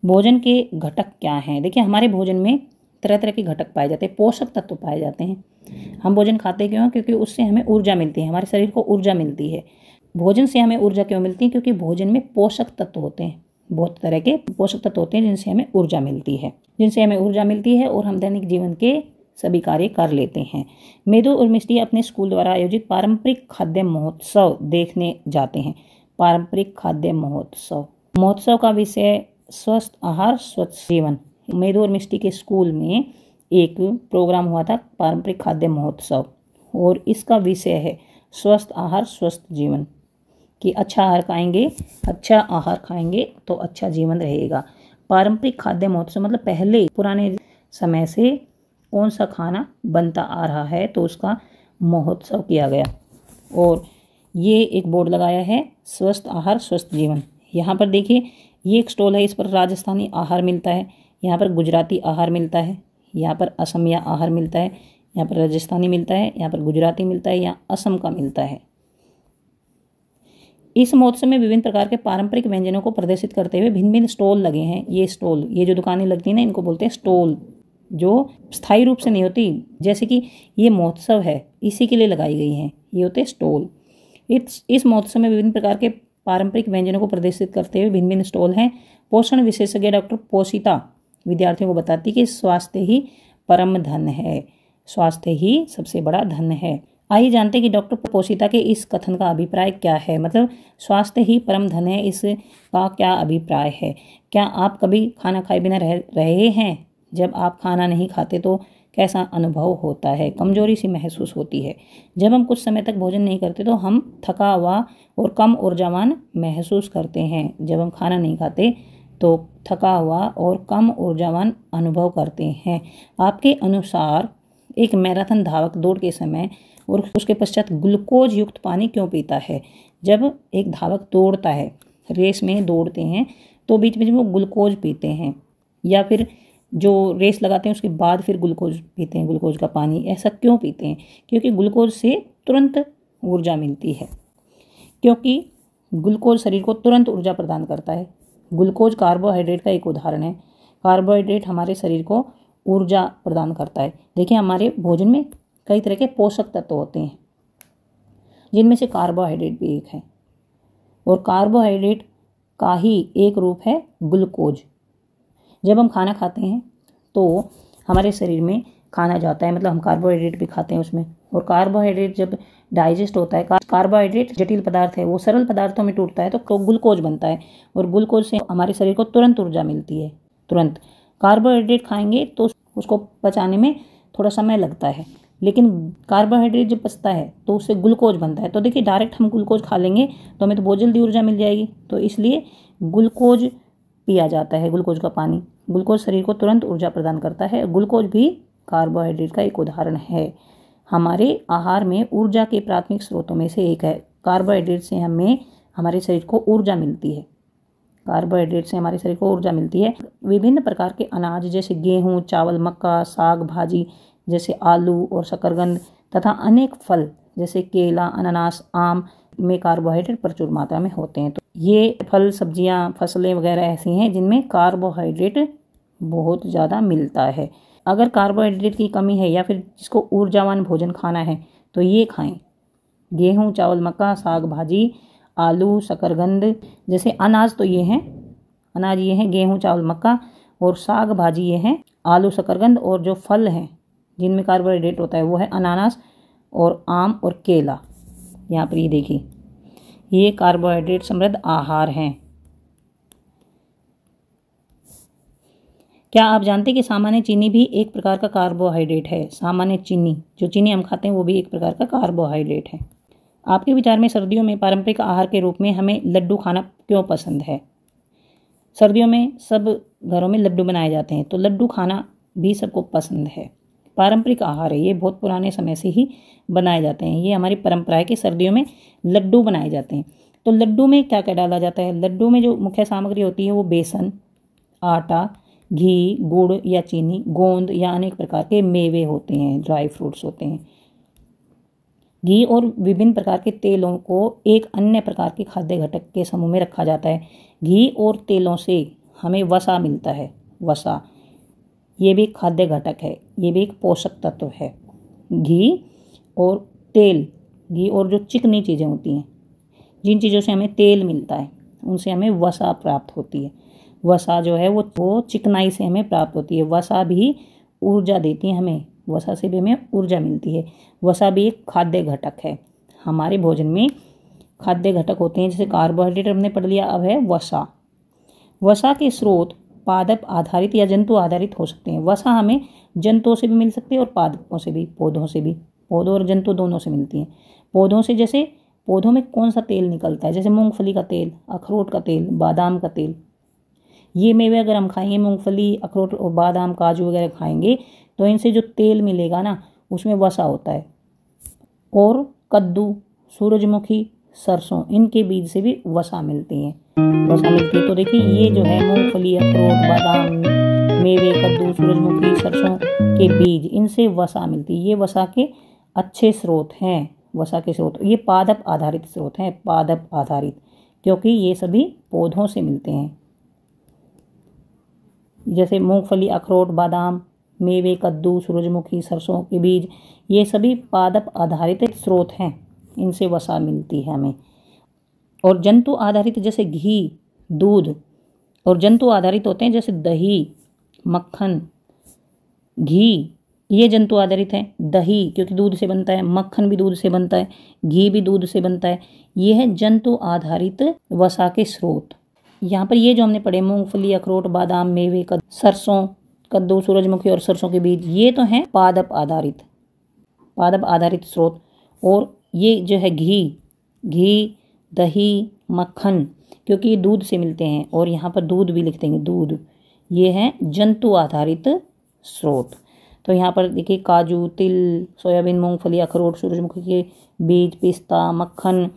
भोजन के घटक क्या हैं? देखिए, हमारे भोजन में तरह तरह के घटक पाए जाते हैं, पोषक तत्व पाए जाते हैं। हम भोजन खाते क्यों हैं? क्योंकि उससे हमें ऊर्जा मिलती है, हमारे शरीर को ऊर्जा मिलती है। भोजन से हमें ऊर्जा क्यों मिलती है? क्योंकि भोजन में पोषक तत्व होते हैं, बहुत तरह के पोषक तत्व होते हैं जिनसे हमें ऊर्जा मिलती है और हम दैनिक जीवन के सभी कार्य कर लेते हैं। मेदो और मिष्टी अपने स्कूल द्वारा आयोजित पारंपरिक खाद्य महोत्सव देखने जाते हैं। पारंपरिक खाद्य महोत्सव का विषय स्वस्थ आहार स्वस्थ जीवन। मेदो और मिष्टी के स्कूल में एक प्रोग्राम हुआ था, पारंपरिक खाद्य महोत्सव, और इसका विषय है स्वस्थ आहार स्वस्थ जीवन, कि अच्छा आहार खाएंगे तो अच्छा जीवन रहेगा। पारंपरिक खाद्य महोत्सव मतलब पहले पुराने समय से कौन सा खाना बनता आ रहा है तो उसका महोत्सव किया गया। और ये एक बोर्ड लगाया है, स्वस्थ आहार स्वस्थ जीवन। यहाँ पर देखिए, ये एक स्टॉल है, इस पर राजस्थानी आहार मिलता है, यहाँ पर गुजराती आहार मिलता है, यहाँ पर असमिया आहार मिलता है, यहाँ पर राजस्थानी मिलता है, यहाँ पर गुजराती मिलता है, यहाँ असम का मिलता है। इस महोत्सव में विभिन्न प्रकार के पारंपरिक व्यंजनों को प्रदर्शित करते हुए भिन्न भिन्न स्टॉल लगे हैं। ये जो दुकानें लगती हैं ना, इनको बोलते हैं स्टॉल, जो स्थायी रूप से नहीं होती। जैसे कि ये महोत्सव है, इसी के लिए लगाई गई हैं, ये होते हैं स्टॉल। इस महोत्सव में विभिन्न प्रकार के पारंपरिक व्यंजनों को प्रदर्शित करते हुए भिन्न भिन्न स्टॉल हैं। पोषण विशेषज्ञ डॉक्टर पोषिता विद्यार्थियों को बताती कि स्वास्थ्य ही परम धन है, स्वास्थ्य ही सबसे बड़ा धन है। आइए जानते हैं कि डॉक्टर पोषिता के इस कथन का अभिप्राय क्या है, मतलब स्वास्थ्य ही परम धन है, इसका क्या अभिप्राय है। क्या आप कभी खाना खाए बिना रह रहे हैं? जब आप खाना नहीं खाते तो कैसा अनुभव होता है? कमजोरी सी महसूस होती है। जब हम कुछ समय तक भोजन नहीं करते तो हम थका हुआ और कम ऊर्जावान महसूस करते हैं। जब हम खाना नहीं खाते तो थका हुआ और कम ऊर्जावान अनुभव करते हैं। आपके अनुसार एक मैराथन धावक दौड़ के समय और उसके पश्चात ग्लूकोज युक्त पानी क्यों पीता है? जब एक धावक दौड़ता है, रेस में दौड़ते हैं, तो बीच बीच में वो ग्लूकोज पीते हैं, या फिर जो रेस लगाते हैं उसके बाद फिर ग्लूकोज पीते हैं, ग्लूकोज का पानी। ऐसा क्यों पीते हैं? क्योंकि ग्लूकोज से तुरंत ऊर्जा मिलती है, क्योंकि ग्लूकोज शरीर को तुरंत ऊर्जा प्रदान करता है। ग्लूकोज कार्बोहाइड्रेट का एक उदाहरण है। कार्बोहाइड्रेट हमारे शरीर को ऊर्जा प्रदान करता है। देखिए, हमारे भोजन में कई तरह के पोषक तत्व होते हैं, जिनमें से कार्बोहाइड्रेट भी एक है, और कार्बोहाइड्रेट का ही एक रूप है ग्लूकोज। जब हम खाना खाते हैं तो हमारे शरीर में खाना जाता है, मतलब हम कार्बोहाइड्रेट भी खाते हैं उसमें, और कार्बोहाइड्रेट जब डाइजेस्ट होता है, कार्बोहाइड्रेट जटिल पदार्थ है, वो सरल पदार्थों में टूटता है तो ग्लूकोज बनता है, और ग्लूकोज से हमारे शरीर को तुरंत ऊर्जा मिलती है। तुरंत कार्बोहाइड्रेट खाएंगे तो उसको पचाने में थोड़ा समय लगता है, लेकिन कार्बोहाइड्रेट जब पचता है तो उससे ग्लूकोज बनता है। तो देखिए, डायरेक्ट हम ग्लूकोज खा लेंगे तो हमें तो बहुत जल्दी ऊर्जा मिल जाएगी, तो इसलिए ग्लूकोज पिया जाता है, ग्लूकोज का पानी। ग्लूकोज शरीर को तुरंत ऊर्जा प्रदान करता है। ग्लूकोज भी कार्बोहाइड्रेट का एक उदाहरण है। हमारे आहार में ऊर्जा के प्राथमिक स्रोतों में से एक है। कार्बोहाइड्रेट से हमारे शरीर को ऊर्जा मिलती है। कार्बोहाइड्रेट से हमारे शरीर को ऊर्जा मिलती है। विभिन्न प्रकार के अनाज जैसे गेहूँ, चावल, मक्का, साग भाजी जैसे आलू और शकरकंद तथा अनेक फल जैसे केला, अनानास, आम में कार्बोहाइड्रेट प्रचुर मात्रा में होते हैं। तो ये फल, सब्जियां, फसलें वगैरह ऐसी हैं जिनमें कार्बोहाइड्रेट बहुत ज़्यादा मिलता है। अगर कार्बोहाइड्रेट की कमी है या फिर जिसको ऊर्जावान भोजन खाना है तो ये खाएं: गेहूँ, चावल, मक्का, साग भाजी, आलू, शकरकंद जैसे अनाज। तो ये हैं अनाज, ये हैं गेहूँ, चावल, मक्का, और साग भाजी ये हैं आलू, शकरकंद। और जो फल हैं जिनमें कार्बोहाइड्रेट होता है वो है अनानास और आम और केला। यहाँ पर ये देखिए, ये कार्बोहाइड्रेट समृद्ध आहार हैं। क्या आप जानते हैं कि सामान्य चीनी भी एक प्रकार का कार्बोहाइड्रेट है? सामान्य चीनी, जो चीनी हम खाते हैं, वो भी एक प्रकार का कार्बोहाइड्रेट है। आपके विचार में सर्दियों में पारंपरिक आहार के रूप में हमें लड्डू खाना क्यों पसंद है? सर्दियों में सब घरों में लड्डू बनाए जाते हैं, तो लड्डू खाना भी सबको पसंद है। पारंपरिक आहार है, ये बहुत पुराने समय से ही बनाए जाते हैं। ये हमारी परंपरा है कि सर्दियों में लड्डू बनाए जाते हैं। तो लड्डू में क्या क्या डाला जाता है? लड्डू में जो मुख्य सामग्री होती है वो बेसन, आटा, घी, गुड़ या चीनी, गोंद या अनेक प्रकार के मेवे होते हैं, ड्राई फ्रूट्स होते हैं। घी और विभिन्न प्रकार के तेलों को एक अन्य प्रकार के खाद्य घटक के समूह में रखा जाता है। घी और तेलों से हमें वसा मिलता है। वसा ये भी एक खाद्य घटक है, ये भी एक पोषक तत्व है। घी और तेल, घी और जो चिकनी चीज़ें होती हैं, जिन चीज़ों से हमें तेल मिलता है, उनसे हमें वसा प्राप्त होती है। वसा जो है वो चिकनाई से हमें प्राप्त होती है। वसा भी ऊर्जा देती है हमें, वसा से भी हमें ऊर्जा मिलती है। वसा भी एक खाद्य घटक है। हमारे भोजन में खाद्य घटक होते हैं, जैसे कार्बोहाइड्रेट हमने पढ़ लिया, अब है वसा। वसा के स्रोत पादप आधारित या जंतु आधारित हो सकते हैं। वसा हमें जंतुओं से भी मिल सकती है और पादपों से भी, पौधों से भी। पौधों और जंतु दोनों से मिलती हैं। पौधों से, जैसे पौधों में कौन सा तेल निकलता है, जैसे मूंगफली का तेल, अखरोट का तेल, बादाम का तेल। ये मेवे अगर हम खाएंगे, मूंगफली, अखरोट और बादाम, काजू वगैरह खाएंगे, तो इनसे जो तेल मिलेगा ना, उसमें वसा होता है। और कद्दू, सूरजमुखी, सरसों, इनके बीज से भी वसा मिलती है। वसा मिलती है। तो देखिए ये जो है मूंगफली, अखरोट, बादाम, मेवे, कद्दू, सूरजमुखी, सरसों के बीज, इनसे वसा मिलती है। ये वसा के अच्छे स्रोत हैं। वसा के स्रोत ये पादप आधारित स्रोत हैं, पादप आधारित, क्योंकि ये सभी पौधों से मिलते हैं। जैसे मूंगफली, अखरोट, बादाम, मेवे, कद्दू, सूरजमुखी, सरसों के बीज, ये सभी पादप आधारित स्रोत हैं, इनसे वसा मिलती है हमें। और जंतु आधारित जैसे घी, दूध, और जंतु आधारित होते हैं जैसे दही, मक्खन, घी, ये जंतु आधारित है। दही क्योंकि दूध से बनता है, मक्खन भी दूध से बनता है, घी भी दूध से बनता है। ये है जंतु आधारित वसा के स्रोत। यहाँ पर ये जो हमने पढ़े, मूंगफली, अखरोट, बादाम, मेवे, सरसों, कद्दू, सूरजमुखी और सरसों के बीज, ये तो हैं पादप आधारित स्रोत। और ये जो है घी, दही, मक्खन, क्योंकि ये दूध से मिलते हैं, और यहाँ पर दूध भी लिख देंगे, दूध, ये हैं जंतु आधारित स्रोत। तो यहाँ पर देखिए काजू, तिल, सोयाबीन, मूंगफली, अखरोट, सूरजमुखी के बीज, पिस्ता, मक्खन,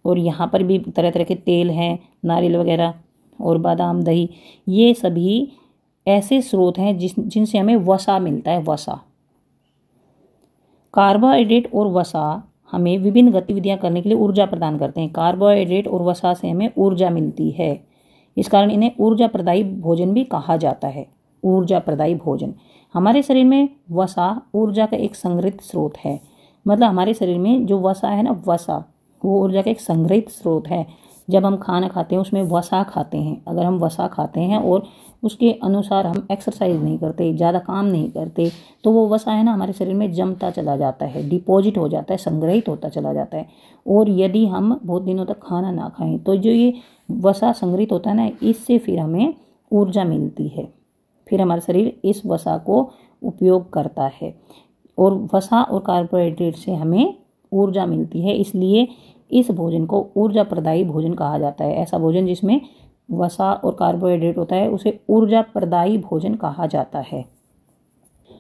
और यहाँ पर भी तरह तरह के तेल हैं, नारियल वगैरह, और बादाम, दही, ये सभी ऐसे स्रोत हैं जिनसे हमें वसा मिलता है। वसा, कार्बोहाइड्रेट और वसा हमें विभिन्न गतिविधियां करने के लिए ऊर्जा प्रदान करते हैं। कार्बोहाइड्रेट और वसा से हमें ऊर्जा मिलती है, इस कारण इन्हें ऊर्जा प्रदायी भोजन भी कहा जाता है। ऊर्जा प्रदायी भोजन, हमारे शरीर में वसा ऊर्जा का एक संग्रहित स्रोत है। मतलब हमारे शरीर में जो वसा है ना, वसा वो ऊर्जा का एक संग्रहित स्रोत है। जब हम खाना खाते हैं उसमें वसा खाते हैं, अगर हम वसा खाते हैं और उसके अनुसार हम एक्सरसाइज नहीं करते, ज़्यादा काम नहीं करते, तो वो वसा है ना हमारे शरीर में जमता चला जाता है, डिपॉजिट हो जाता है, संग्रहित होता चला जाता है। और यदि हम बहुत दिनों तक खाना ना खाएं, तो जो ये वसा संग्रहित होता है ना, इससे फिर हमें ऊर्जा मिलती है। फिर हमारा शरीर इस वसा को उपयोग करता है, और वसा और कार्बोहाइड्रेट से हमें ऊर्जा मिलती है। इसलिए इस भोजन को ऊर्जा प्रदायी भोजन कहा जाता है। ऐसा भोजन जिसमें वसा और कार्बोहाइड्रेट होता है उसे ऊर्जा प्रदायी भोजन कहा जाता है।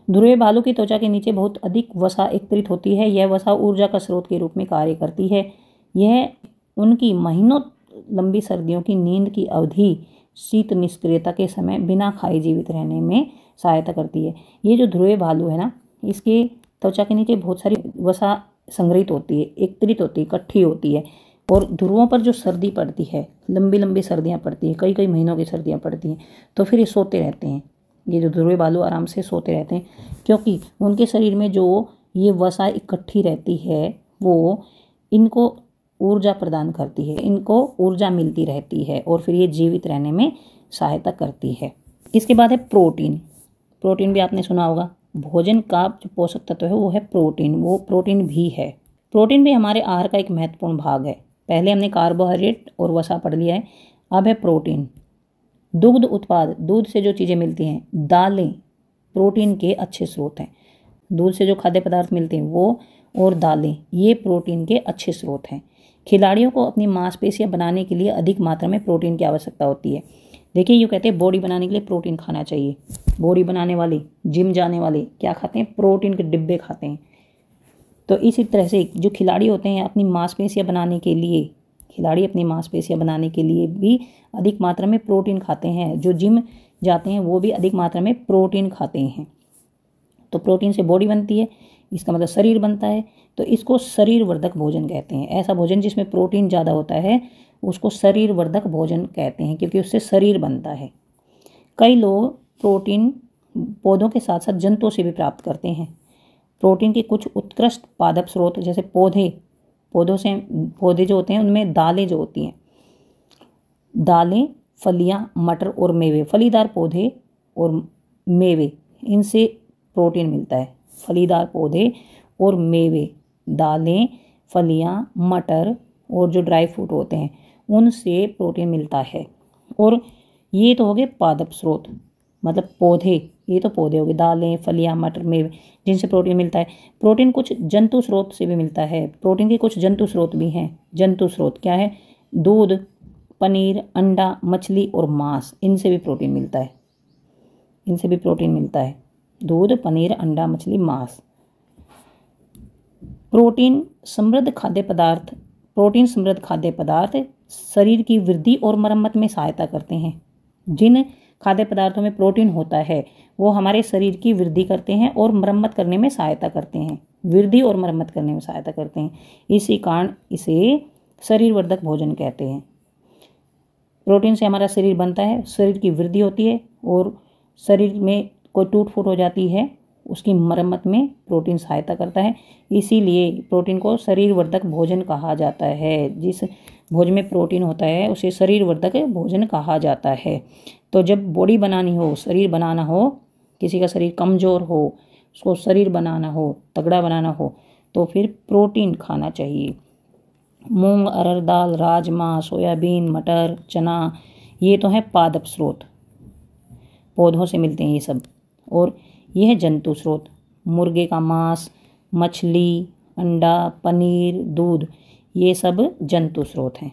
ध्रुवीय भालू की त्वचा के नीचे बहुत अधिक वसा एकत्रित होती है। यह वसा ऊर्जा का स्रोत के रूप में कार्य करती है। यह उनकी महीनों लंबी सर्दियों की नींद की अवधि, शीत निष्क्रियता के समय बिना खाए जीवित रहने में सहायता करती है। ये जो ध्रुवीय भालू है ना, इसके त्वचा के नीचे बहुत सारी वसा संग्रहित होती है, एकत्रित होती है, इकट्ठी होती है। और ध्रुवों पर जो सर्दी पड़ती है, लंबी लंबी सर्दियाँ पड़ती हैं, कई कई महीनों की सर्दियाँ पड़ती हैं, तो फिर ये सोते रहते हैं। ये जो ध्रुवीय भालू आराम से सोते रहते हैं, क्योंकि उनके शरीर में जो ये वसा इकट्ठी रहती है वो इनको ऊर्जा प्रदान करती है, इनको ऊर्जा मिलती रहती है, और फिर ये जीवित रहने में सहायता करती है। इसके बाद है प्रोटीन। प्रोटीन भी आपने सुना होगा। भोजन का जो पोषक तत्व है वो है प्रोटीन, वो प्रोटीन भी है। प्रोटीन भी हमारे आहार का एक महत्वपूर्ण भाग है। पहले हमने कार्बोहाइड्रेट और वसा पढ़ लिया है, अब है प्रोटीन। दुग्ध उत्पाद, दूध से जो चीज़ें मिलती हैं, दालें प्रोटीन के अच्छे स्रोत हैं। दूध से जो खाद्य पदार्थ मिलते हैं वो, और दालें, ये प्रोटीन के अच्छे स्रोत हैं। खिलाड़ियों को अपनी मांसपेशियां बनाने के लिए अधिक मात्रा में प्रोटीन की आवश्यकता होती है। देखिए यूँ कहते हैं बॉडी बनाने के लिए प्रोटीन खाना चाहिए। बॉडी बनाने वाले, जिम जाने वाले क्या खाते हैं? प्रोटीन के डिब्बे खाते हैं। तो इसी तरह से जो खिलाड़ी होते हैं अपनी मांसपेशियां बनाने के लिए, खिलाड़ी अपनी मांसपेशियां बनाने के लिए भी अधिक मात्रा में प्रोटीन खाते हैं। जो जिम जाते हैं वो भी अधिक मात्रा में प्रोटीन खाते हैं। तो प्रोटीन से बॉडी बनती है, इसका मतलब शरीर बनता है। तो इसको शरीर वर्धक भोजन कहते हैं। ऐसा भोजन जिसमें प्रोटीन ज़्यादा होता है उसको शरीर वर्धक भोजन कहते हैं, क्योंकि उससे शरीर बनता है। कई लोग प्रोटीन पौधों के साथ साथ जंतुओं से भी प्राप्त करते हैं। प्रोटीन के कुछ उत्कृष्ट पादप स्रोत जैसे पौधे जो होते हैं उनमें दालें जो होती हैं, दालें, फलियां, मटर और मेवे, फलीदार पौधे और मेवे, इनसे प्रोटीन मिलता है। फलीदार पौधे और मेवे, दालें, फलियां, मटर और जो ड्राई फ्रूट होते हैं उनसे प्रोटीन मिलता है। और ये तो हो गए पादप स्रोत, मतलब पौधे, ये तो पौधे हो गए, दालें, फलियां, मटर, मेवे, जिनसे प्रोटीन मिलता है। प्रोटीन कुछ जंतु स्रोत से भी मिलता है। प्रोटीन के कुछ जंतु स्रोत भी हैं। जंतु स्रोत क्या है? दूध, पनीर, अंडा, मछली और मांस, इनसे भी प्रोटीन मिलता है। इनसे भी प्रोटीन मिलता है। दूध, पनीर, अंडा, मछली, मांस। प्रोटीन समृद्ध खाद्य पदार्थ शरीर की वृद्धि और मरम्मत में सहायता करते हैं। जिन खाद्य पदार्थों में प्रोटीन होता है वो हमारे शरीर की वृद्धि करते हैं और मरम्मत करने में सहायता करते हैं। वृद्धि और मरम्मत करने में सहायता करते हैं, इसी कारण इसे शरीरवर्धक भोजन कहते हैं। प्रोटीन से हमारा शरीर बनता है, शरीर की वृद्धि होती है और शरीर में कोई टूट फूट हो जाती है उसकी मरम्मत में प्रोटीन सहायता करता है। इसीलिए प्रोटीन को शरीरवर्धक भोजन कहा जाता है। जिस भोजन में प्रोटीन होता है उसे शरीरवर्धक भोजन कहा जाता है। तो जब बॉडी बनानी हो, शरीर बनाना हो, किसी का शरीर कमज़ोर हो, उसको शरीर बनाना हो, तगड़ा बनाना हो, तो फिर प्रोटीन खाना चाहिए। मूंग, अरहर दाल, राजमा, सोयाबीन, मटर, चना, ये तो है पादप स्रोत, पौधों से मिलते हैं ये सब। और यह है जंतु स्रोत, मुर्गे का मांस, मछली, अंडा, पनीर, दूध, ये सब जंतु स्रोत हैं।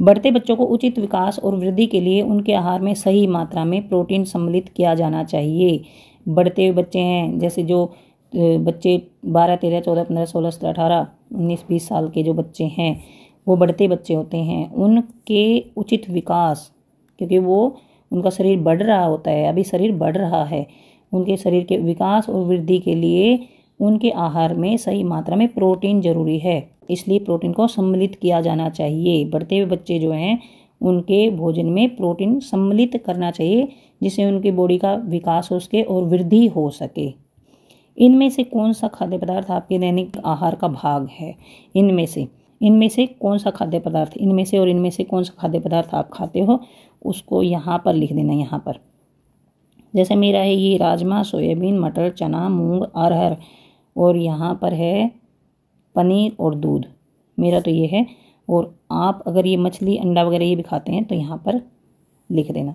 बढ़ते बच्चों को उचित विकास और वृद्धि के लिए उनके आहार में सही मात्रा में प्रोटीन सम्मिलित किया जाना चाहिए। बढ़ते हुए बच्चे हैं, जैसे जो बच्चे 12, 13, 14, 15, 16, 17, 18, 19, 20 साल के जो बच्चे हैं वो बढ़ते बच्चे होते हैं, उनके उचित विकास, क्योंकि वो उनका शरीर बढ़ रहा होता है, अभी शरीर बढ़ रहा है, उनके शरीर के विकास और वृद्धि के लिए उनके आहार में सही मात्रा में प्रोटीन जरूरी है। इसलिए प्रोटीन को सम्मिलित किया जाना चाहिए। बढ़ते हुए बच्चे जो हैं उनके भोजन में प्रोटीन सम्मिलित करना चाहिए जिससे उनकी बॉडी का विकास हो सके और वृद्धि हो सके। इनमें से कौन सा खाद्य पदार्थ आपके दैनिक आहार का भाग है? इनमें से कौन सा खाद्य पदार्थ, इनमें से और इनमें से कौन सा खाद्य पदार्थ आप खाते हो उसको यहाँ पर लिख देना। यहाँ पर जैसे मेरा है ये राजमा, सोयाबीन, मटर, चना, मूंग, अरहर, और यहाँ पर है पनीर और दूध, मेरा तो ये है। और आप अगर ये मछली, अंडा वगैरह ये भी खाते हैं तो यहाँ पर लिख देना।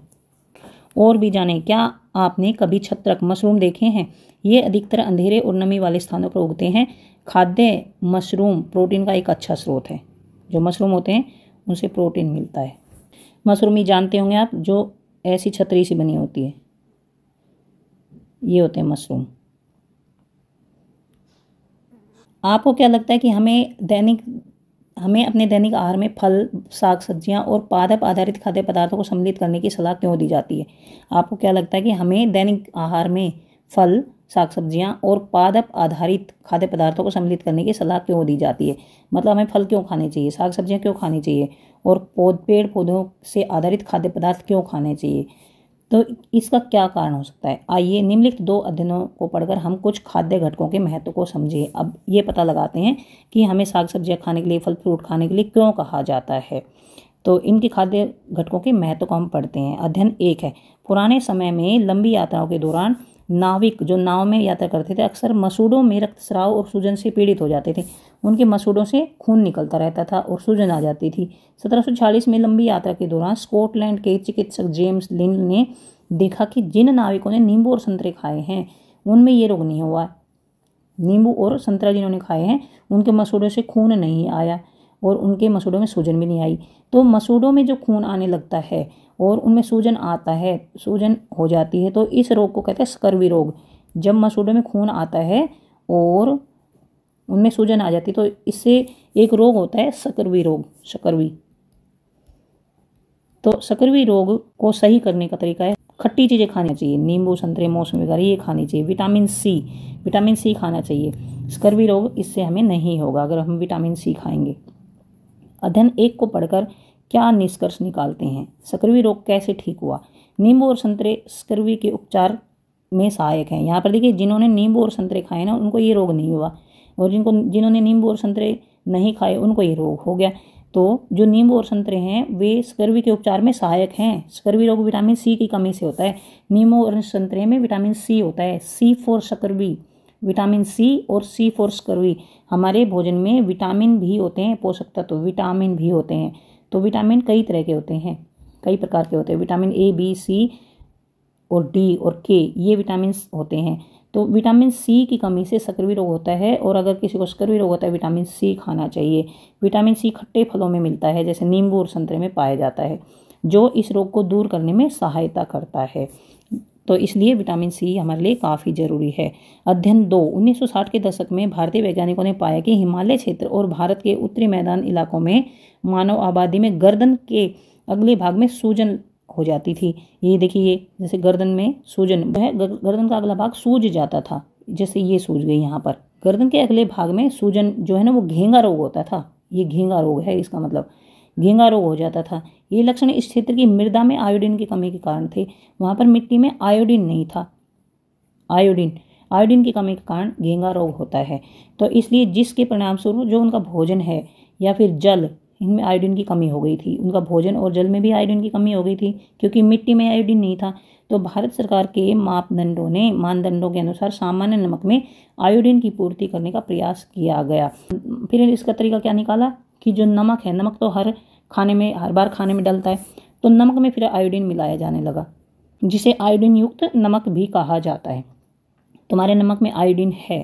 और भी जानें, क्या आपने कभी छत्रक मशरूम देखे हैं? ये अधिकतर अंधेरे और नमी वाले स्थानों पर उगते हैं। खाद्य मशरूम प्रोटीन का एक अच्छा स्रोत है। जो मशरूम होते हैं उनसे प्रोटीन मिलता है। मशरूम ही जानते होंगे आप, जो ऐसी छतरी सी बनी होती है, ये होते हैं मशरूम। आपको क्या लगता है कि हमें अपने दैनिक आहार में फल, साग सब्जियां और पादप आधारित खाद्य पदार्थों को सम्मिलित करने की सलाह क्यों दी जाती है? आपको क्या लगता है कि हमें दैनिक आहार में फल, साग सब्जियां और पादप आधारित खाद्य पदार्थों को सम्मिलित करने की सलाह क्यों दी जाती है? मतलब हमें फल क्यों खाने चाहिए, साग सब्जियां क्यों खानी चाहिए और पेड़ पौधों से आधारित खाद्य पदार्थ क्यों खाने चाहिए? तो इसका क्या कारण हो सकता है? आइए निम्नलिखित 2 अध्ययनों को पढ़कर हम कुछ खाद्य घटकों के महत्व को समझें। अब ये पता लगाते हैं कि हमें साग सब्जियां खाने के लिए, फल फ्रूट खाने के लिए क्यों कहा जाता है। तो इनके खाद्य घटकों के महत्व को हम पढ़ते हैं। अध्ययन 1 है, पुराने समय में लंबी यात्राओं के दौरान नाविक जो नाव में यात्रा करते थे अक्सर मसूड़ों में रक्तस्राव और सूजन से पीड़ित हो जाते थे। उनके मसूड़ों से खून निकलता रहता था और सूजन आ जाती थी। 1746 में लंबी यात्रा के दौरान स्कॉटलैंड के चिकित्सक जेम्स लिंड ने देखा कि जिन नाविकों ने नींबू और संतरे खाए हैं उनमें ये रोग नहीं हुआ। नींबू और संतरा जिन्होंने खाए हैं उनके मसूड़ों से खून नहीं आया और उनके मसूड़ों में सूजन भी नहीं आई। तो मसूड़ों में जो खून आने लगता है और उनमें सूजन आता है, सूजन हो जाती है, तो इस रोग को कहते हैं स्कर्वी रोग। जब मसूड़ों में खून आता है और उनमें सूजन आ जाती है तो इससे एक रोग होता है स्कर्वी रोग, स्कर्वी। तो स्कर्वी रोग को सही करने का तरीका है खट्टी चीज़ें खानी चाहिए, नींबू, संतरे, मौसमी वगैरह ये खानी चाहिए। विटामिन सी खाना चाहिए। स्कर्वी रोग इससे हमें नहीं होगा अगर हम विटामिन सी खाएंगे। अध्ययन 1 को पढ़कर क्या निष्कर्ष निकालते हैं? स्कर्वी रोग कैसे ठीक हुआ? नींबू और संतरे स्कर्वी के उपचार में सहायक हैं। यहाँ पर देखिए, जिन्होंने नींबू और संतरे खाए ना, उनको ये रोग नहीं हुआ, और जिन्होंने नींबू और संतरे नहीं खाए उनको ये रोग हो गया। तो जो नींबू और संतरे हैं वे स्कर्वी के उपचार में सहायक हैं। स्कर्वी रोग विटामिन सी की कमी से होता है। नींबू और संतरे में विटामिन सी होता है, सी फॉर स्कर्वी, विटामिन सी और सी फॉर स्कर्वी। हमारे भोजन में विटामिन भी होते हैं, पोषक तत्व विटामिन भी होते हैं। तो विटामिन कई तरह के होते हैं, कई प्रकार के होते हैं। विटामिन ए, बी, सी और डी और के, ये विटामिन होते हैं। तो विटामिन सी की कमी से स्कर्वी रोग होता है, और अगर किसी को स्कर्वी रोग होता है विटामिन सी खाना चाहिए। विटामिन सी खट्टे फलों में मिलता है, जैसे नींबू और संतरे में पाया जाता है, जो इस रोग को दूर करने में सहायता करता है। तो इसलिए विटामिन सी हमारे लिए काफ़ी ज़रूरी है। अध्ययन 2, 1960 के दशक में भारतीय वैज्ञानिकों ने पाया कि हिमालय क्षेत्र और भारत के उत्तरी मैदान इलाकों में मानव आबादी में गर्दन के अगले भाग में सूजन हो जाती थी। ये देखिए, जैसे गर्दन में सूजन है, गर्दन का अगला भाग सूज जाता था, जैसे ये सूज गई यहाँ पर। गर्दन के अगले भाग में सूजन जो है ना, वो घेंगा रोग होता था। ये घेंगा रोग है, इसका मतलब घेंगा रोग हो जाता था। ये लक्षण इस क्षेत्र की मृदा में आयोडीन की कमी के कारण थे। वहाँ पर मिट्टी में आयोडीन नहीं था। आयोडीन की कमी के कारण घेंगा रोग होता है। तो इसलिए जिसके परिणाम स्वरूप जो उनका भोजन है या फिर जल, इनमें आयोडीन की कमी हो गई थी। उनका भोजन और जल में भी आयोडीन की कमी हो गई थी, क्योंकि मिट्टी में आयोडीन नहीं था। तो भारत सरकार के मानदंडों के अनुसार सामान्य नमक में आयोडीन की पूर्ति करने का प्रयास किया गया। फिर इसका तरीका क्या निकाला कि जो नमक है, नमक तो हर बार खाने में डलता है, तो नमक में फिर आयोडीन मिलाया जाने लगा, जिसे आयोडीन युक्त नमक भी कहा जाता है। तुम्हारे नमक में आयोडीन है,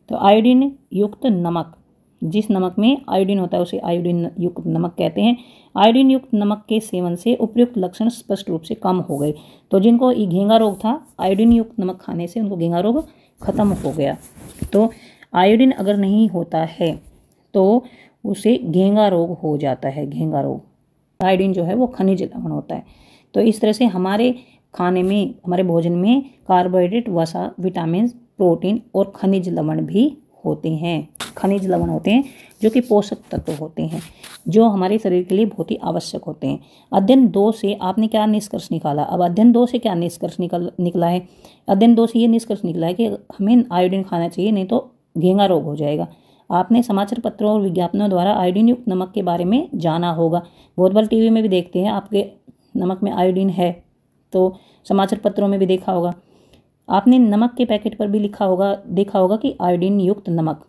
तो आयोडीन युक्त नमक, जिस नमक में आयोडीन होता है उसे आयोडीन युक्त नमक कहते हैं। आयोडीन युक्त नमक के सेवन से उपयुक्त लक्षण स्पष्ट रूप से कम हो गए। तो जिनको घेंगा रोग था, आयोडीन युक्त नमक खाने से उनको घेंगा रोग खत्म हो गया। तो आयोडीन अगर नहीं होता है तो उसे घेंगा रोग हो जाता है। घेंगा रोग, आयोडीन जो है वो खनिज लवण होता है। तो इस तरह से हमारे खाने में, हमारे भोजन में कार्बोहाइड्रेट, वसा, विटामिन, प्रोटीन और खनिज लवण भी होते हैं। खनिज लवण होते हैं जो कि पोषक तत्व होते हैं, जो हमारे शरीर के लिए बहुत ही आवश्यक होते हैं। अध्ययन 2 से आपने क्या निष्कर्ष निकाला? अब अध्ययन 2 से क्या निष्कर्ष निकला है? अध्ययन 2 से ये निष्कर्ष निकला है कि हमें आयोडीन खाना चाहिए, नहीं तो घेंगा रोग हो जाएगा। आपने समाचार पत्रों और विज्ञापनों द्वारा आयोडीन युक्त नमक के बारे में जाना होगा। बहुत बार टीवी में भी देखते हैं, आपके नमक में आयोडीन है, तो समाचार पत्रों में भी देखा होगा। आपने नमक के पैकेट पर भी देखा होगा कि आयोडीन युक्त नमक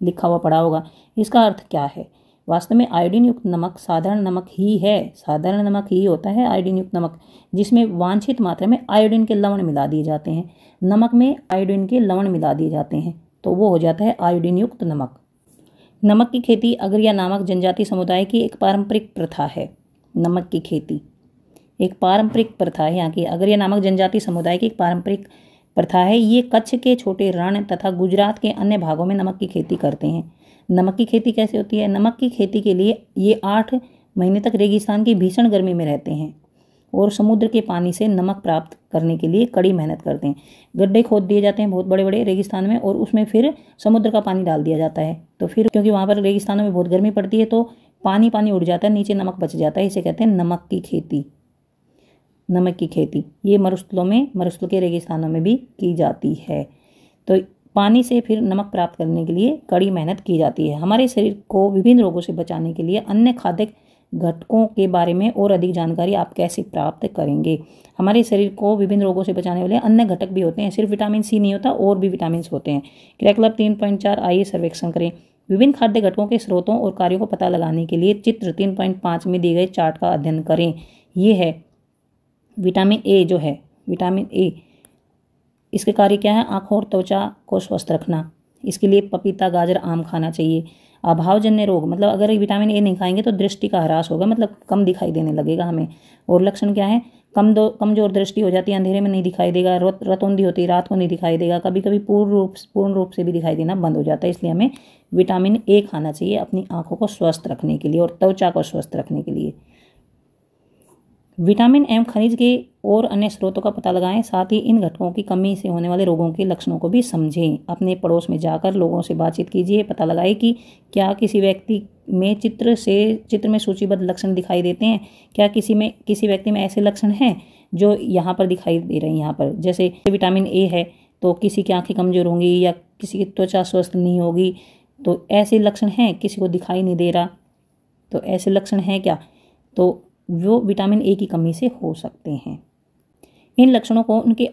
लिखा हुआ पड़ा होगा। इसका अर्थ क्या है? वास्तव में आयोडीन युक्त नमक साधारण नमक ही है। साधारण नमक ही होता है आयोडीन युक्त नमक, जिसमें वांछित मात्रा में आयोडीन के लवण मिला दिए जाते हैं। नमक में आयोडीन के लवण मिला दिए जाते हैं, तो वो हो जाता है आयोडीन युक्त नमक। नमक की खेती अगरिया नामक जनजातीय समुदाय की एक पारंपरिक प्रथा है। नमक की खेती एक पारंपरिक प्रथा है। यहाँ की अगरिया नामक जनजातीय समुदाय की एक पारंपरिक प्रथा है। ये कच्छ के छोटे रण तथा गुजरात के अन्य भागों में नमक की खेती करते हैं। नमक की खेती कैसे होती है? नमक की खेती के लिए ये 8 महीने तक रेगिस्तान की भीषण गर्मी में रहते हैं और समुद्र के पानी से नमक प्राप्त करने के लिए कड़ी मेहनत करते हैं। गड्ढे खोद दिए जाते हैं बहुत बड़े बड़े रेगिस्तान में, और उसमें फिर समुद्र का पानी डाल दिया जाता है। तो फिर क्योंकि वहाँ पर रेगिस्तानों में बहुत गर्मी पड़ती है, तो पानी उड़ जाता है, नीचे नमक बच जाता है। इसे कहते हैं नमक की खेती। नमक की खेती ये मरुस्थल के रेगिस्तानों में भी की जाती है। तो पानी से फिर नमक प्राप्त करने के लिए कड़ी मेहनत की जाती है। हमारे शरीर को विभिन्न रोगों से बचाने के लिए अन्य खाद्य घटकों के बारे में और अधिक जानकारी आप कैसे प्राप्त करेंगे? हमारे शरीर को विभिन्न रोगों से बचाने वाले अन्य घटक भी होते हैं, सिर्फ विटामिन सी नहीं होता, और भी विटामिन होते हैं। क्रिया क्लब 3.4 आइए सर्वेक्षण करें। विभिन्न खाद्य घटकों के स्रोतों और कार्यों को पता लगाने के लिए चित्र 3.5 में दिए गए चार्ट का अध्ययन करें। ये है विटामिन ए, जो है विटामिन ए, इसके कार्य क्या है? आंखों और त्वचा को स्वस्थ रखना। इसके लिए पपीता, गाजर, आम खाना चाहिए। अभावजन्य रोग, मतलब अगर विटामिन ए नहीं खाएंगे तो दृष्टि का ह्रास होगा, मतलब कम दिखाई देने लगेगा हमें। और लक्षण क्या है? कमजोर दृष्टि हो जाती है, अंधेरे में नहीं दिखाई देगा, रतौंधी होती है, रात को नहीं दिखाई देगा, कभी कभी पूर्ण रूप से भी दिखाई देना बंद हो जाता है। इसलिए हमें विटामिन ए खाना चाहिए अपनी आंखों को स्वस्थ रखने के लिए और त्वचा को स्वस्थ रखने के लिए। विटामिन एवं खनिज के और अन्य स्रोतों का पता लगाएं, साथ ही इन घटकों की कमी से होने वाले रोगों के लक्षणों को भी समझें। अपने पड़ोस में जाकर लोगों से बातचीत कीजिए, पता लगाएं कि क्या किसी व्यक्ति में चित्र में सूचीबद्ध लक्षण दिखाई देते हैं। क्या किसी व्यक्ति में ऐसे लक्षण हैं जो यहाँ पर दिखाई दे रहे हैं। यहाँ पर जैसे विटामिन ए है तो किसी की आंखें कमजोर होंगी या किसी की त्वचा स्वस्थ नहीं होगी, तो ऐसे लक्षण हैं। किसी को दिखाई नहीं दे रहा तो ऐसे लक्षण हैं क्या, तो वो विटामिन ए की कमी से हो सकते हैं। इन लक्षणों को उनके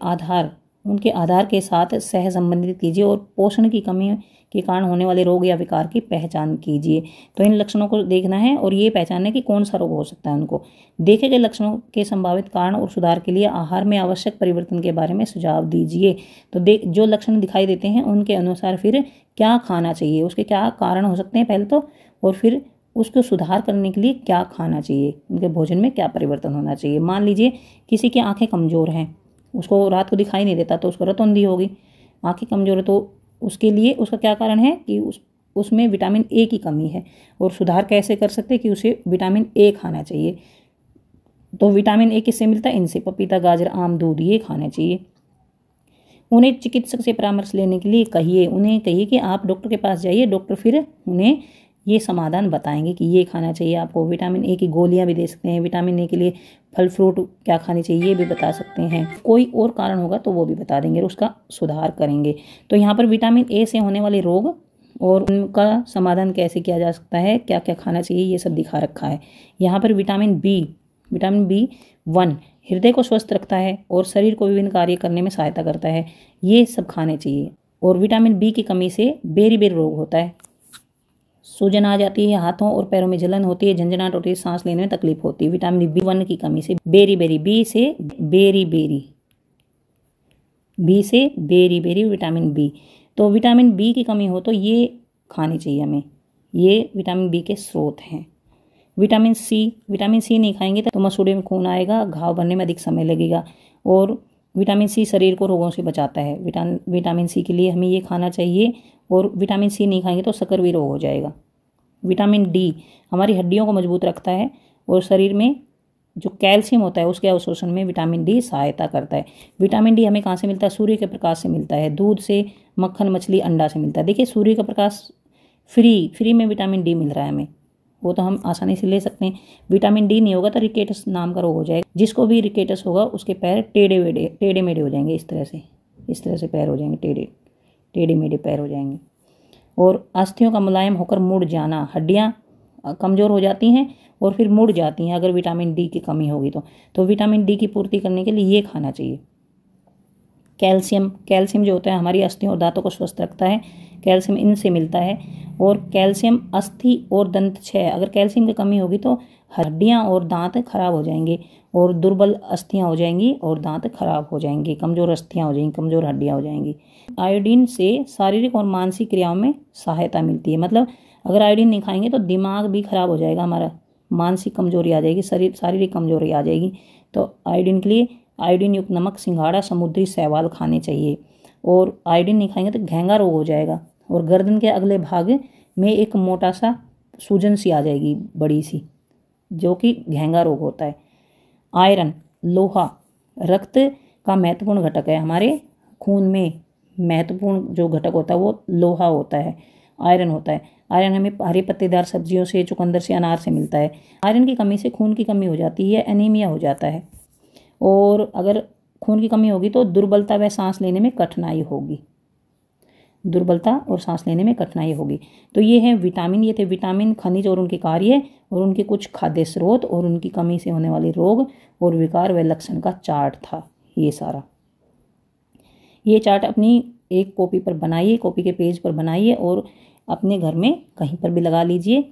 आधार के साथ सह संबंधित कीजिए और पोषण की कमी के कारण होने वाले रोग या विकार की पहचान कीजिए। तो इन लक्षणों को देखना है और ये पहचानना है कि कौन सा रोग हो सकता है उनको। देखे गए लक्षणों के संभावित कारण और सुधार के लिए आहार में आवश्यक परिवर्तन के बारे में सुझाव दीजिए। तो जो लक्षण दिखाई देते हैं उनके अनुसार फिर क्या खाना चाहिए, उसके क्या कारण हो सकते हैं पहले तो, और फिर उसको सुधार करने के लिए क्या खाना चाहिए, उनके भोजन में क्या परिवर्तन होना चाहिए। मान लीजिए किसी की आंखें कमज़ोर हैं, उसको रात को दिखाई नहीं देता तो उसको रतौंधी होगी। आंखें कमज़ोर है तो उसके लिए उसका क्या कारण है कि उसमें विटामिन ए की कमी है। और सुधार कैसे कर सकते हैं कि उसे विटामिन ए खाना चाहिए। तो विटामिन ए किससे मिलता है, इनसे, पपीता, गाजर, आम, दूध, ये खाना चाहिए। उन्हें चिकित्सक से परामर्श लेने के लिए कहिए। उन्हें कहिए कि आप डॉक्टर के पास जाइए, डॉक्टर फिर उन्हें ये समाधान बताएंगे कि ये खाना चाहिए आपको। विटामिन ए की गोलियां भी दे सकते हैं। विटामिन ए के लिए फल फ्रूट क्या खाने चाहिए ये भी बता सकते हैं। कोई और कारण होगा तो वो भी बता देंगे और उसका सुधार करेंगे। तो यहाँ पर विटामिन ए से होने वाले रोग और उनका समाधान कैसे किया जा सकता है, क्या क्या खाना चाहिए, ये सब दिखा रखा है। यहाँ पर विटामिन B1 हृदय को स्वस्थ रखता है और शरीर को विभिन्न कार्य करने में सहायता करता है, ये सब खाने चाहिए। और विटामिन B की कमी से बेरी रोग होता है, सूजन आ जाती है, हाथों और पैरों में जलन होती है, झंझनाहट होती है, सांस लेने में तकलीफ होती है। विटामिन B1 की कमी से बी से बेरी विटामिन B। तो विटामिन B की कमी हो तो ये खानी चाहिए हमें, ये विटामिन B के स्रोत हैं। विटामिन C नहीं खाएंगे तो मसूड़े में खून आएगा, घाव भरने में अधिक समय लगेगा। और विटामिन C शरीर को रोगों से बचाता है। विटामिन C के लिए हमें ये खाना चाहिए। और विटामिन C नहीं खाएंगे तो शकरवी रोग हो जाएगा। विटामिन D हमारी हड्डियों को मजबूत रखता है और शरीर में जो कैल्शियम होता है उसके अवशोषण में विटामिन D सहायता करता है। विटामिन D हमें कहाँ से मिलता है, सूर्य के प्रकाश से मिलता है, दूध से, मक्खन, मछली, अंडा से मिलता है। देखिए सूर्य का प्रकाश फ्री में विटामिन D मिल रहा है हमें, वो तो हम आसानी से ले सकते हैं। विटामिन D नहीं होगा तो रिकेटस नाम का रोग हो जाएगा। जिसको भी रिकेटस होगा उसके पैर टेढ़े मेढ़े हो जाएंगे, इस तरह से पैर हो जाएंगे, टेढ़े मेढ़े पैर हो जाएंगे। और अस्थियों का मुलायम होकर मुड़ जाना, हड्डियां कमज़ोर हो जाती हैं और फिर मुड़ जाती हैं अगर विटामिन D की कमी होगी तो विटामिन D की पूर्ति करने के लिए ये खाना चाहिए। कैल्शियम जो होता है हमारी अस्थियों और दांतों को स्वस्थ रखता है, कैल्शियम इनसे मिलता है। और कैल्शियम अस्थि और दंत क्षय, अगर कैल्शियम की कमी होगी तो हड्डियां और दांत खराब हो जाएंगे और दुर्बल अस्थियां हो जाएंगी और दांत खराब हो जाएंगे, कमज़ोर अस्थियां हो जाएंगी, कमज़ोर हड्डियां हो जाएंगी। आयोडीन से शारीरिक और मानसिक क्रियाओं में सहायता मिलती है। मतलब अगर आयोडीन नहीं खाएंगे तो दिमाग भी खराब हो जाएगा हमारा, मानसिक कमजोरी आ जाएगी, शारीरिक कमजोरी आ जाएगी। तो आयोडीन के लिए आयोडीन युक्त नमक, सिंघाड़ा, समुद्री शैवाल खाने चाहिए। और आयोडीन नहीं खाएंगे तो घेंगा रोग हो जाएगा और गर्दन के अगले भाग में एक मोटा सा सूजन सी आ जाएगी, बड़ी सी, जो कि घेंगा रोग होता है। आयरन, लोहा रक्त का महत्वपूर्ण घटक है। हमारे खून में महत्वपूर्ण जो घटक होता है वो लोहा होता है, आयरन होता है। आयरन हमें हरे पत्तेदार सब्जियों से, चुकंदर से, अनार से मिलता है। आयरन की कमी से खून की कमी हो जाती है, एनीमिया हो जाता है। और अगर खून की कमी होगी तो दुर्बलता व सांस लेने में कठिनाई होगी, दुर्बलता और सांस लेने में कठिनाई होगी। तो ये है विटामिन, ये थे विटामिन, खनिज और उनके कार्य और उनके कुछ खाद्य स्रोत और उनकी कमी से होने वाले रोग और विकार व लक्षण का चार्ट था ये सारा। ये चार्ट अपनी एक कॉपी पर बनाइए, कॉपी के पेज पर बनाइए और अपने घर में कहीं पर भी लगा लीजिए,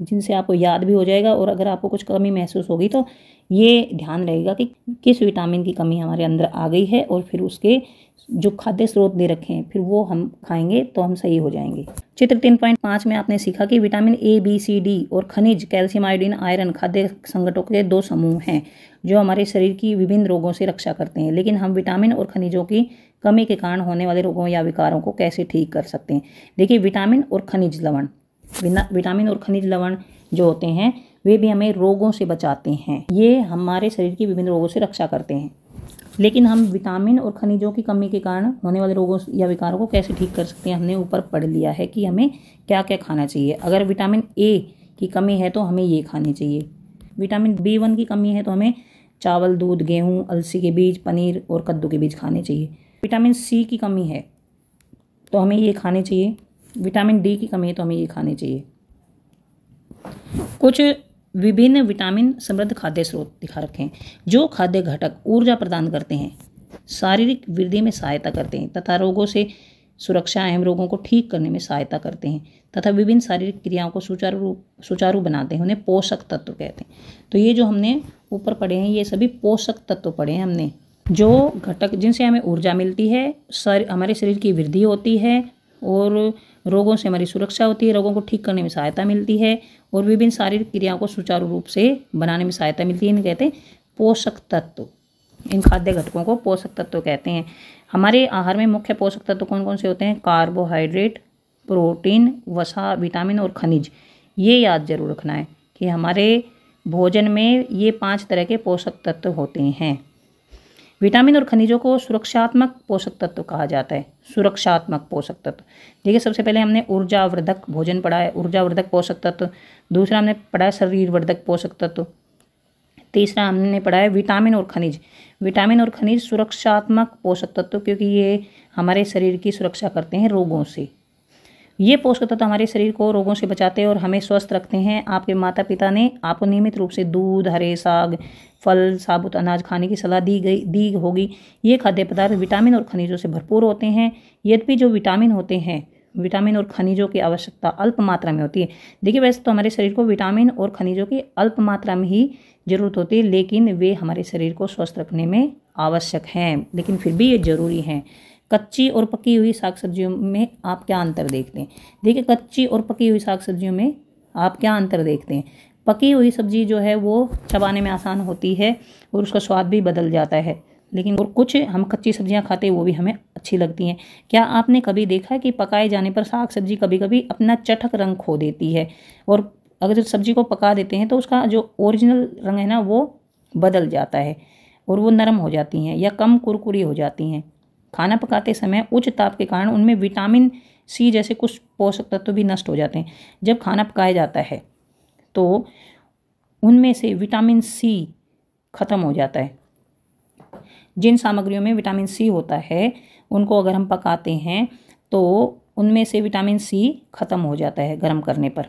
जिनसे आपको याद भी हो जाएगा। और अगर आपको कुछ कमी महसूस होगी तो ये ध्यान रहेगा कि किस विटामिन की कमी हमारे अंदर आ गई है और फिर उसके जो खाद्य स्रोत दे रखे हैं फिर वो हम खाएंगे तो हम सही हो जाएंगे। चित्र 3.5 में आपने सीखा कि vitamin A, B, C, D और खनिज कैल्शियम, आयोडीन, आयरन खाद्य संकटों के 2 समूह हैं जो हमारे शरीर की विभिन्न रोगों से रक्षा करते हैं। लेकिन हम विटामिन और खनिजों की कमी के कारण होने वाले रोगों या विकारों को कैसे ठीक कर सकते हैं। देखिए विटामिन और खनिज लवण जो होते हैं वे भी हमें रोगों से बचाते हैं। ये हमारे शरीर की विभिन्न रोगों से रक्षा करते हैं। लेकिन हम विटामिन और खनिजों की कमी के कारण होने वाले रोगों या विकारों को कैसे ठीक कर सकते हैं, हमने ऊपर पढ़ लिया है कि हमें क्या क्या खाना चाहिए। अगर विटामिन ए की कमी है तो हमें ये खानी चाहिए। विटामिन B1 की कमी है तो हमें चावल, दूध, गेहूँ, अलसी के बीज, पनीर और कद्दू के बीज खाने चाहिए। विटामिन C की कमी है तो हमें ये खाने चाहिए। विटामिन D की कमी है तो हमें ये खाने चाहिए। कुछ विभिन्न विटामिन समृद्ध खाद्य स्रोत दिखा रखे हैं। जो खाद्य घटक ऊर्जा प्रदान करते हैं, शारीरिक वृद्धि में सहायता करते हैं तथा रोगों से सुरक्षा एवं रोगों को ठीक करने में सहायता करते हैं तथा विभिन्न शारीरिक क्रियाओं को सुचारू बनाते हैं, उन्हें पोषक तत्व कहते हैं। तो ये जो हमने ऊपर पढ़े हैं ये सभी पोषक तत्व पढ़े हैं हमने। जो घटक जिनसे हमें ऊर्जा मिलती है, हमारे शरीर की वृद्धि होती है और रोगों से हमारी सुरक्षा होती है, रोगों को ठीक करने में सहायता मिलती है और विभिन्न शारीरिक क्रियाओं को सुचारू रूप से बनाने में सहायता मिलती है, इन्हें कहते हैं पोषक तत्व। इन खाद्य घटकों को पोषक तत्व कहते हैं। हमारे आहार में मुख्य पोषक तत्व कौन कौन से होते हैं? कार्बोहाइड्रेट, प्रोटीन, वसा, विटामिन और खनिज। ये याद जरूर रखना है कि हमारे भोजन में ये 5 तरह के पोषक तत्व होते हैं। विटामिन और खनिजों को सुरक्षात्मक पोषक तत्व कहा जाता है। सुरक्षात्मक पोषक तत्व, देखिए सबसे पहले हमने ऊर्जावर्धक भोजन पढ़ा है, ऊर्जावर्धक पोषक तत्व। दूसरा हमने पढ़ा है शरीरवर्धक पोषक तत्व। तीसरा हमने पढ़ा है विटामिन और खनिज। विटामिन और खनिज सुरक्षात्मक पोषक तत्व, क्योंकि ये हमारे शरीर की सुरक्षा करते हैं रोगों से। ये पोषक तत्व हमारे शरीर को रोगों से बचाते हैं और हमें स्वस्थ रखते हैं। आपके माता पिता ने आपको नियमित रूप से दूध, हरे साग, फल, साबुत अनाज खाने की सलाह दी होगी। ये खाद्य पदार्थ विटामिन और खनिजों से भरपूर होते हैं। यद्यपि जो विटामिन होते हैं, विटामिन और खनिजों की आवश्यकता अल्प मात्रा में होती है। देखिए वैसे तो हमारे शरीर को विटामिन और खनिजों की अल्प मात्रा में ही जरूरत होती है, लेकिन वे हमारे शरीर को स्वस्थ रखने में आवश्यक हैं, लेकिन फिर भी ये जरूरी हैं। कच्ची और पकी हुई साग सब्जियों में आप क्या अंतर देखते हैं? देखिए कच्ची और पकी हुई साग सब्जियों में आप क्या अंतर देखते हैं? पकी हुई सब्जी जो है वो चबाने में आसान होती है और उसका स्वाद भी बदल जाता है, लेकिन और कुछ हम कच्ची सब्जियां खाते हैं वो भी हमें अच्छी लगती हैं। क्या आपने कभी देखा है कि पकाए जाने पर साग सब्जी कभी कभी अपना चटक रंग खो देती है, और अगर सब्जी को पका देते हैं तो उसका जो ओरिजिनल रंग है ना वो बदल जाता है और वो नरम हो जाती हैं या कम कुरकुरी हो जाती हैं। खाना पकाते समय उच्च ताप के कारण उनमें विटामिन C जैसे कुछ पोषक तत्व भी नष्ट हो जाते हैं। जब खाना पकाया जाता है तो उनमें से विटामिन C खत्म हो जाता है। जिन सामग्रियों में विटामिन C होता है उनको अगर हम पकाते हैं तो उनमें से विटामिन C खत्म हो जाता है गर्म करने पर।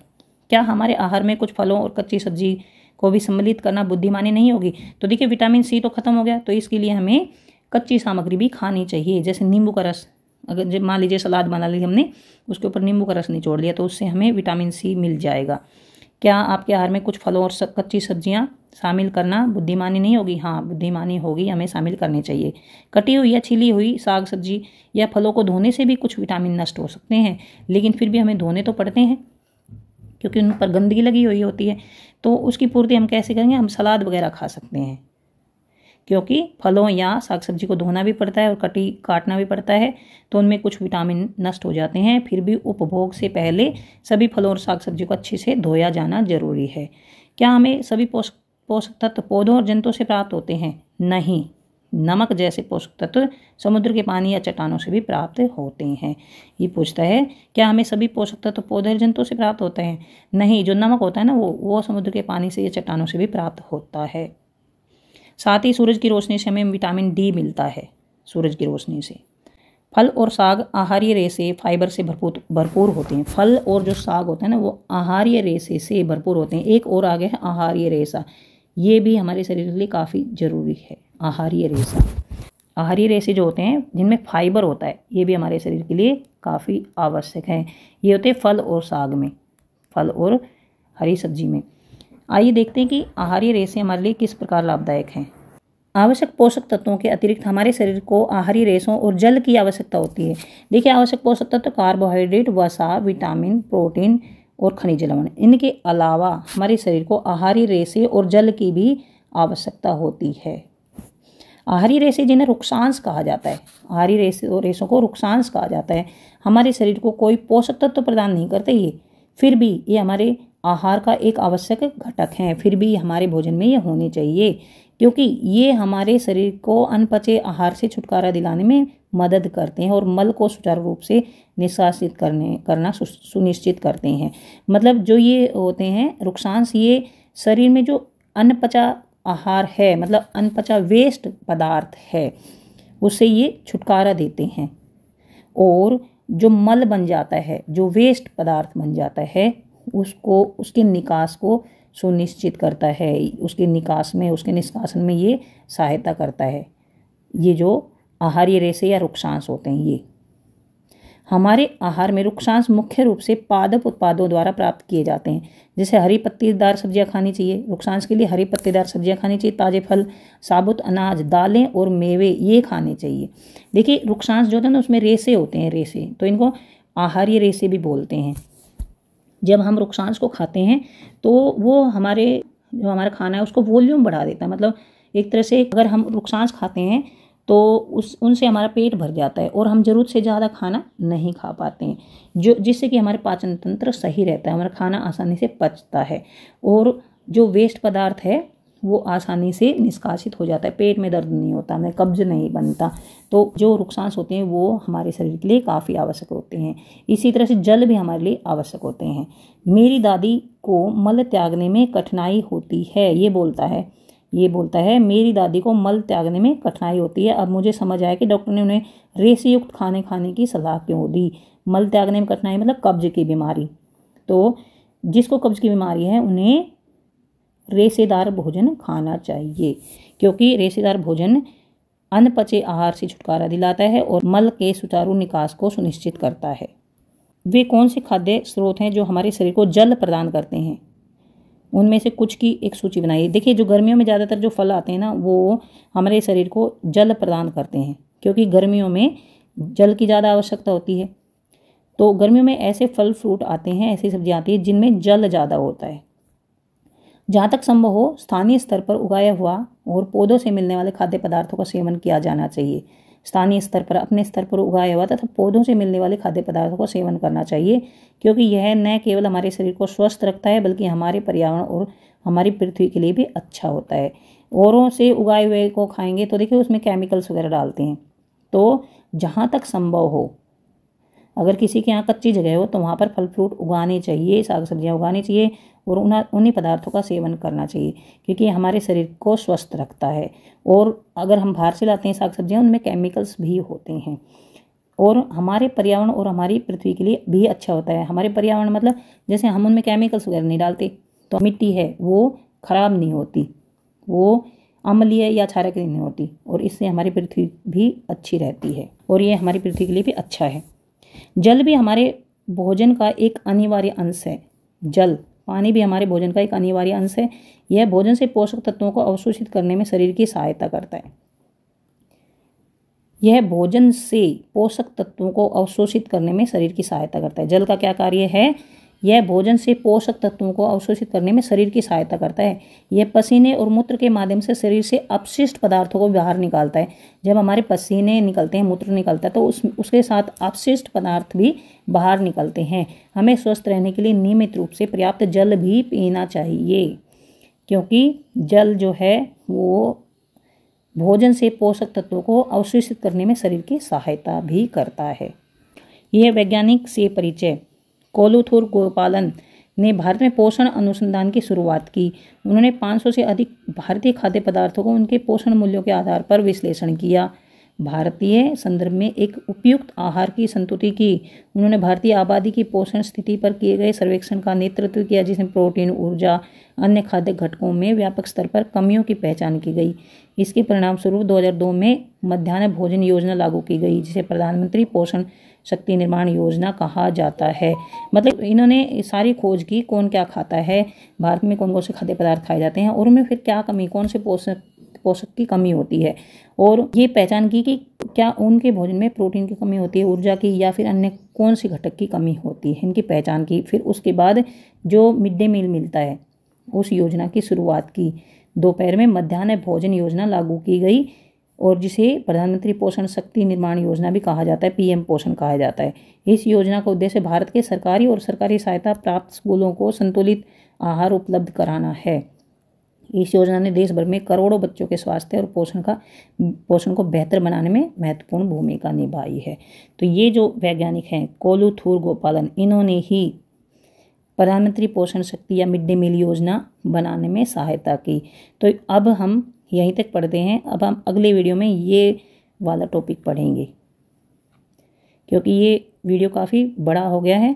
क्या हमारे आहार में कुछ फलों और कच्ची सब्जी को भी सम्मिलित करना बुद्धिमानी नहीं होगी? तो देखिए विटामिन C तो खत्म हो गया, तो इसके लिए हमें कच्ची सामग्री भी खानी चाहिए, जैसे नींबू का रस। अगर जब मान लीजिए सलाद बना ली हमने, उसके ऊपर नींबू का रस निचोड़ लिया तो उससे हमें विटामिन C मिल जाएगा। क्या आपके आहार में कुछ फलों और कच्ची सब्जियां शामिल करना बुद्धिमानी नहीं होगी? हाँ बुद्धिमानी होगी, हमें शामिल करनी चाहिए। कटी हुई या छिली हुई साग सब्जी या फलों को धोने से भी कुछ विटामिन नष्ट हो सकते हैं, लेकिन फिर भी हमें धोने तो पड़ते हैं क्योंकि उन पर गंदगी लगी हुई होती है। तो उसकी पूर्ति हम कैसे करेंगे? हम सलाद वगैरह खा सकते हैं, क्योंकि फलों या साग सब्जी को धोना भी पड़ता है और काटना भी पड़ता है, तो उनमें कुछ विटामिन नष्ट हो जाते हैं। फिर भी उपभोग से पहले सभी फलों और साग सब्जी को अच्छे से धोया जाना जरूरी है। क्या हमें सभी पोषक तत्व पौधों और जंतुओं से प्राप्त होते हैं? नहीं, नमक जैसे पोषक तत्व समुद्र के पानी या चट्टानों से भी प्राप्त होते हैं। ये पूछता है क्या हमें सभी पोषक तत्व पौधे और जंतुओं से प्राप्त होते हैं? नहीं, जो नमक होता है ना वो समुद्र के पानी से या चट्टानों से भी प्राप्त होता है। साथ ही सूरज की रोशनी से हमें विटामिन D मिलता है, सूरज की रोशनी से। फल और साग आहारीय रेशे फाइबर से भरपूर होते हैं। फल और जो साग होता है ना वो आहारीय रेशे से भरपूर होते हैं। एक और आगे है आहारीय रेशा, ये भी हमारे शरीर के लिए काफ़ी जरूरी है। आहारीय रेशा, आहारीय रेशे जो होते हैं जिनमें फाइबर होता है, ये भी हमारे शरीर के लिए काफ़ी आवश्यक है। ये होते हैं फल और साग में, फल और हरी सब्जी में। आइए देखते हैं कि आहारीय रेशे हमारे लिए किस प्रकार लाभदायक हैं। आवश्यक पोषक तत्वों के अतिरिक्त हमारे शरीर को आहारीय रेशों और जल की आवश्यकता होती है। देखिए आवश्यक पोषक तत्व कार्बोहाइड्रेट, वसा, विटामिन, प्रोटीन और खनिज लवण। इनके अलावा हमारे शरीर को आहारीय रेशे और जल की भी आवश्यकता होती है। आहारीय रेशे जिन्हें रुक्षांश कहा जाता है, आहारीय रेशों को रुक्षांश कहा जाता है। हमारे शरीर को कोई पोषक तत्व प्रदान नहीं करते ये, फिर भी ये हमारे आहार का एक आवश्यक घटक हैं, फिर भी हमारे भोजन में ये होने चाहिए, क्योंकि ये हमारे शरीर को अनपचे आहार से छुटकारा दिलाने में मदद करते हैं और मल को सुचारू रूप से निष्कासित करना सुनिश्चित करते हैं। मतलब जो ये होते हैं रुक्षांश, ये शरीर में जो अनपचा आहार है, मतलब अनपचा वेस्ट पदार्थ है, उससे ये छुटकारा देते हैं। और जो मल बन जाता है, जो वेस्ट पदार्थ बन जाता है, उसको उसके निकास को सुनिश्चित करता है, उसके निकास में, उसके निष्कासन में ये सहायता करता है। ये जो आहारीय रेशे या रुक्षांश होते हैं, ये हमारे आहार में रुक्षांश मुख्य रूप से पादप उत्पादों द्वारा प्राप्त किए जाते हैं। जैसे हरी पत्तीदार सब्जियां खानी चाहिए, रुक्षांश के लिए हरी पत्तीदार सब्जियां खानी चाहिए, ताजे फल, साबुत अनाज, दालें और मेवे ये खाने चाहिए। देखिए रुक्षांश जो होता है ना, उसमें रेशे होते हैं, रेशे, तो इनको आहारीय रेशे भी बोलते हैं। जब हम रुक्षांश को खाते हैं तो वो जो हमारा खाना है उसको वॉल्यूम बढ़ा देता है। मतलब एक तरह से अगर हम रुक्षांश खाते हैं तो उनसे हमारा पेट भर जाता है और हम ज़रूरत से ज़्यादा खाना नहीं खा पाते हैं, जिससे कि हमारे पाचन तंत्र सही रहता है, हमारा खाना आसानी से पचता है और जो वेस्ट पदार्थ है वो आसानी से निष्कासित हो जाता है, पेट में दर्द नहीं होता, हमें कब्ज नहीं बनता। तो जो रुक्षांश होते हैं वो हमारे शरीर के लिए काफ़ी आवश्यक होते हैं। इसी तरह से जल भी हमारे लिए आवश्यक होते हैं। मेरी दादी को मल त्यागने में कठिनाई होती है, ये बोलता है मेरी दादी को मल त्यागने में कठिनाई होती है। अब मुझे समझ आया कि डॉक्टर ने उन्हें रेशे युक्त खाने की सलाह क्यों दी। मल त्यागने में कठिनाई मतलब कब्ज की बीमारी। तो जिसको कब्ज की बीमारी है उन्हें रेशेदार भोजन खाना चाहिए, क्योंकि रेशेदार भोजन अनपचे आहार से छुटकारा दिलाता है और मल के सुचारू निकास को सुनिश्चित करता है। वे कौन से खाद्य स्रोत हैं जो हमारे शरीर को जल प्रदान करते हैं, उनमें से कुछ की एक सूची बनाइए। देखिए जो गर्मियों में ज़्यादातर जो फल आते हैं ना, वो हमारे शरीर को जल प्रदान करते हैं, क्योंकि गर्मियों में जल की ज़्यादा आवश्यकता होती है। तो गर्मियों में ऐसे फल फ्रूट आते हैं, ऐसी सब्जियां आती है जिनमें जल ज़्यादा होता है। जहाँ तक संभव हो स्थानीय स्तर पर उगाया हुआ और पौधों से मिलने वाले खाद्य पदार्थों का सेवन किया जाना चाहिए। स्थानीय स्तर पर, अपने स्तर पर उगाया हुआ तथा पौधों से मिलने वाले खाद्य पदार्थों का सेवन करना चाहिए, क्योंकि यह न केवल हमारे शरीर को स्वस्थ रखता है बल्कि हमारे पर्यावरण और हमारी पृथ्वी के लिए भी अच्छा होता है। औरों से उगाए हुए को खाएंगे तो देखिए उसमें केमिकल्स वगैरह डालते हैं। तो जहाँ तक संभव हो, अगर किसी के यहाँ कच्ची जगह हो तो वहाँ पर फल फ्रूट उगाने चाहिए, साग सब्जियाँ उगानी चाहिए और उन्हीं पदार्थों का सेवन करना चाहिए, क्योंकि हमारे शरीर को स्वस्थ रखता है। और अगर हम बाहर से लाते हैं साग सब्जियाँ, उनमें केमिकल्स भी होते हैं और हमारे पर्यावरण और हमारी पृथ्वी के लिए भी अच्छा होता है। हमारे पर्यावरण मतलब जैसे हम उनमें केमिकल्स वगैरह नहीं डालते तो मिट्टी है वो खराब नहीं होती, वो अम्लीय या क्षारक नहीं होती और इससे हमारी पृथ्वी भी अच्छी रहती है और ये हमारी पृथ्वी के लिए भी अच्छा है। जल भी हमारे भोजन का एक अनिवार्य अंश है। पानी भी हमारे भोजन का एक अनिवार्य अंश है। यह भोजन से पोषक तत्वों को अवशोषित करने में शरीर की सहायता करता है। जल का क्या कार्य है? यह भोजन से पोषक तत्वों को अवशोषित करने में शरीर की सहायता करता है। यह पसीने और मूत्र के माध्यम से शरीर से अपशिष्ट पदार्थों को बाहर निकालता है। जब हमारे पसीने निकलते हैं, मूत्र निकलता है, तो उसके साथ अपशिष्ट पदार्थ भी बाहर निकलते हैं। हमें स्वस्थ रहने के लिए नियमित रूप से पर्याप्त जल भी पीना चाहिए, क्योंकि जल जो है वो भोजन से पोषक तत्वों को अवशोषित करने में शरीर की सहायता भी करता है। यह वैज्ञानिक से परिचय। कोलुथुर गोपालन ने भारत में पोषण अनुसंधान की शुरुआत की। उन्होंने 500 से अधिक भारतीय खाद्य पदार्थों को उनके पोषण मूल्यों के आधार पर विश्लेषण किया। भारतीय संदर्भ में एक उपयुक्त आहार की संतुति की। उन्होंने भारतीय आबादी की पोषण स्थिति पर किए गए सर्वेक्षण का नेतृत्व किया, जिसमें प्रोटीन, ऊर्जा, अन्य खाद्य घटकों में व्यापक स्तर पर कमियों की पहचान की गई। इसके परिणाम स्वरूप 2002 में मध्याह्न भोजन योजना लागू की गई, जिसे प्रधानमंत्री पोषण शक्ति निर्माण योजना कहा जाता है। मतलब इन्होंने सारी खोज की, कौन क्या खाता है, भारत में कौन कौन से खाद्य पदार्थ खाए जाते हैं और उनमें फिर क्या कमी, कौन से पोषक की कमी होती है, और ये पहचान की कि क्या उनके भोजन में प्रोटीन की कमी होती है, ऊर्जा की, या फिर अन्य कौन सी घटक की कमी होती है, इनकी पहचान की। फिर उसके बाद जो मिड डे मील मिलता है उस योजना की शुरुआत की। दोपहर में मध्याह्न भोजन योजना लागू की गई और जिसे प्रधानमंत्री पोषण शक्ति निर्माण योजना भी कहा जाता है, पीएम पोषण कहा जाता है। इस योजना का उद्देश्य भारत के सरकारी और सरकारी सहायता प्राप्त स्कूलों को संतुलित आहार उपलब्ध कराना है। इस योजना ने देश भर में करोड़ों बच्चों के स्वास्थ्य और पोषण को बेहतर बनाने में महत्वपूर्ण भूमिका निभाई है। तो ये जो वैज्ञानिक हैं कोलुथुर गोपालन, इन्होंने ही प्रधानमंत्री पोषण शक्ति या मिड डे मील योजना बनाने में सहायता की। तो अब हम यहीं तक पढ़ते हैं। अब हम अगले वीडियो में ये वाला टॉपिक पढ़ेंगे, क्योंकि ये वीडियो काफ़ी बड़ा हो गया है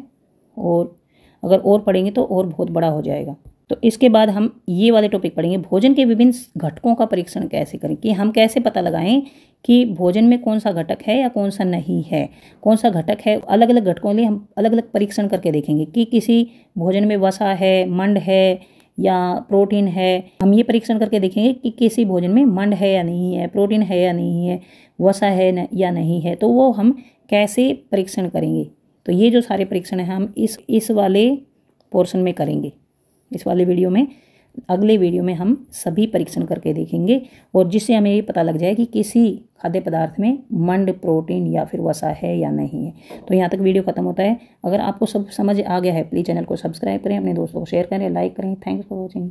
और अगर और पढ़ेंगे तो और बहुत बड़ा हो जाएगा। तो इसके बाद हम ये वाले टॉपिक पढ़ेंगे, भोजन के विभिन्न घटकों का परीक्षण कैसे करें, कि हम कैसे पता लगाएं कि भोजन में कौन सा घटक है या कौन सा नहीं है, कौन सा घटक है। अलग अलग घटकों के लिए हम अलग अलग परीक्षण करके देखेंगे कि किसी भोजन में वसा है, मंड है या प्रोटीन है। हम ये परीक्षण करके देखेंगे कि किसी भोजन में मंड है या नहीं है, प्रोटीन है या नहीं है, वसा है या नहीं है। तो वो हम कैसे परीक्षण करेंगे। तो ये जो सारे परीक्षण हैं हम इस वाले पोर्शन में करेंगे, इस वाले वीडियो में। अगले वीडियो में हम सभी परीक्षण करके देखेंगे और जिससे हमें ये पता लग जाए कि किसी खाद्य पदार्थ में मंड, प्रोटीन या फिर वसा है या नहीं है। तो यहाँ तक वीडियो खत्म होता है। अगर आपको सब समझ आ गया है, प्लीज़ चैनल को सब्सक्राइब करें, अपने दोस्तों को शेयर करें, लाइक करें। Thanks for watching.